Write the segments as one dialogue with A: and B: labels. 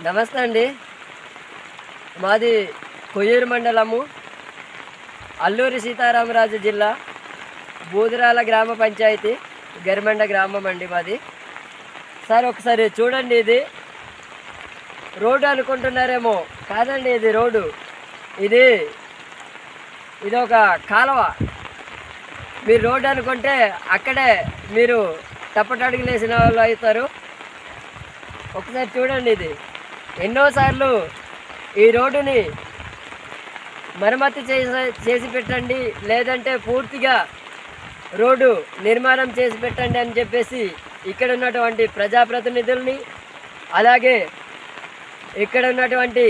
A: నమస్తే అండి. మాది కొయ్యూరు మండలము, అల్లూరి సీతారామరాజు జిల్లా, బూదిరాల గ్రామ పంచాయతీ, గరిమండ గ్రామం అండి మాది. సార్ ఒకసారి చూడండి, ఇది రోడ్డు అనుకుంటున్నారేమో, కాదండి ఇది రోడ్డు. ఇది ఒక కాలువ. మీరు రోడ్డు అనుకుంటే అక్కడే మీరు తప్పటడుగులు వేసిన వాళ్ళు అవుతారు. ఒకసారి చూడండి, ఇది ఎన్నోసార్లు ఈ రోడ్డుని మరమ్మతు చేసి పెట్టండి, లేదంటే పూర్తిగా రోడ్డు నిర్మాణం చేసి పెట్టండి అని చెప్పేసి ఇక్కడ ఉన్నటువంటి ప్రజాప్రతినిధుల్ని, అలాగే ఇక్కడ ఉన్నటువంటి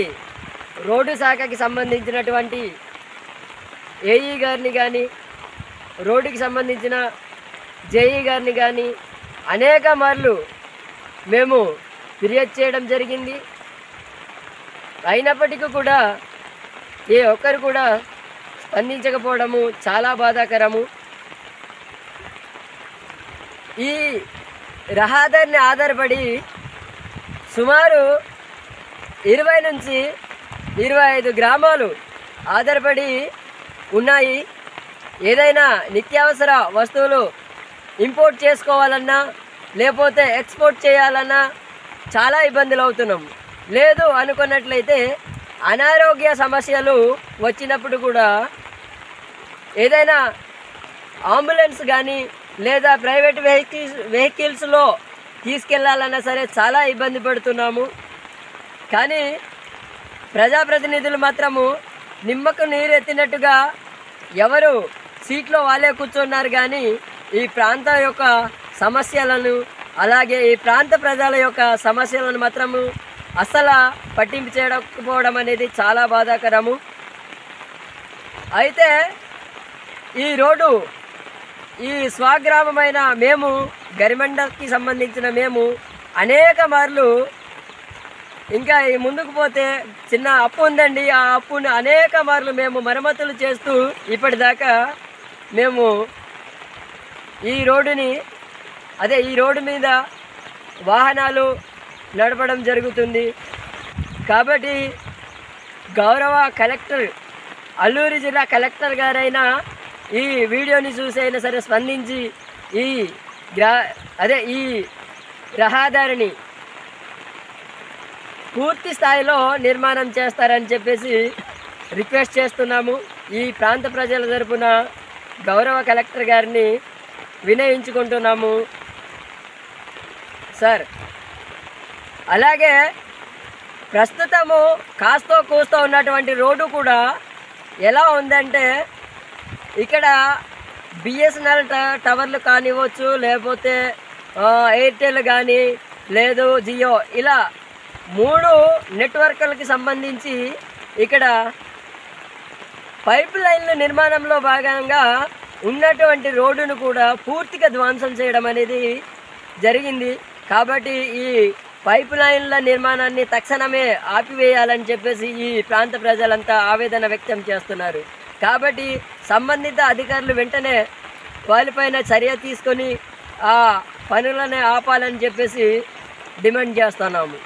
A: రోడ్డు శాఖకి సంబంధించినటువంటి ఏఈ గారిని కానీ, రోడ్డుకి సంబంధించిన జేఈ గారిని కానీ అనేక మార్లు మేము ఫిర్యాదు చేయడం జరిగింది. అయినప్పటికీ కూడా ఏ ఒక్కరు కూడా స్పందించకపోవడము చాలా బాధాకరము. ఈ రహదారిని ఆధారపడి సుమారు 20 నుంచి 25 గ్రామాలు ఆధారపడి ఉన్నాయి. ఏదైనా నిత్యావసర వస్తువులు ఇంపోర్ట్ చేసుకోవాలన్నా, లేకపోతే ఎక్స్పోర్ట్ చేయాలన్నా చాలా ఇబ్బందులు అవుతున్నాం. లేదు అనుకున్నట్లయితే అనారోగ్య సమస్యలు వచ్చినప్పుడు కూడా ఏదైనా అంబులెన్స్ కానీ లేదా ప్రైవేట్ వెహికల్స్లో తీసుకెళ్లాలన్నా సరే చాలా ఇబ్బంది పడుతున్నాము. కానీ ప్రజాప్రతినిధులు మాత్రము నిమ్మకు నీరెత్తినట్టుగా ఎవరు సీట్లో వాళ్ళే కూర్చున్నారు, కానీ ఈ ప్రాంతం యొక్క సమస్యలను, అలాగే ఈ ప్రాంత ప్రజల యొక్క సమస్యలను మాత్రము అస్సలు పట్టింపు చేయకపోవడం అనేది చాలా బాధాకరము. అయితే ఈ రోడ్డు, ఈ స్వగ్రామమైన మేము, గరిమండకి సంబంధించిన మేము అనేక మార్లు, ఇంకా ఈ ముందుకు పోతే చిన్న అప్పు ఉందండి, ఆ అప్పుని అనేక మార్లు మేము మరమ్మతులు చేస్తూ ఇప్పటిదాకా మేము ఈ రోడ్డు మీద వాహనాలు నడపడం జరుగుతుంది. కాబట్టి గౌరవ కలెక్టర్, అల్లూరి జిల్లా కలెక్టర్ గారైనా ఈ వీడియోని చూసి అయినా సరే స్పందించి ఈ రహదారిని పూర్తి స్థాయిలో నిర్మాణం చేస్తారని చెప్పేసి రిక్వెస్ట్ చేస్తున్నాము. ఈ ప్రాంత ప్రజల తరపున గౌరవ కలెక్టర్ గారిని వినయించుకుంటున్నాము సార్. అలాగే ప్రస్తుతము కాస్తో కూస్తో ఉన్నటువంటి రోడ్డు కూడా ఎలా ఉందంటే, ఇక్కడ బిఎస్ఎన్ఎల్ టవర్లు కానివ్వచ్చు, లేకపోతే ఎయిర్టెల్ కానీ, లేదు జియో, ఇలా 3 నెట్వర్క్లకి సంబంధించి ఇక్కడ పైప్ లైన్ల నిర్మాణంలో భాగంగా ఉన్నటువంటి రోడ్డును కూడా పూర్తిగా ధ్వంసం చేయడం అనేది జరిగింది. కాబట్టి ఈ పైప్ లైన్ల నిర్మాణాన్ని తక్షణమే ఆపివేయాలని చెప్పేసి ఈ ప్రాంత ప్రజలంతా ఆవేదన వ్యక్తం చేస్తున్నారు. కాబట్టి సంబంధిత అధికారులు వెంటనే వాళ్ళపైన చర్య తీసుకొని ఆ పనులను ఆపాలని చెప్పేసి డిమాండ్ చేస్తున్నాము.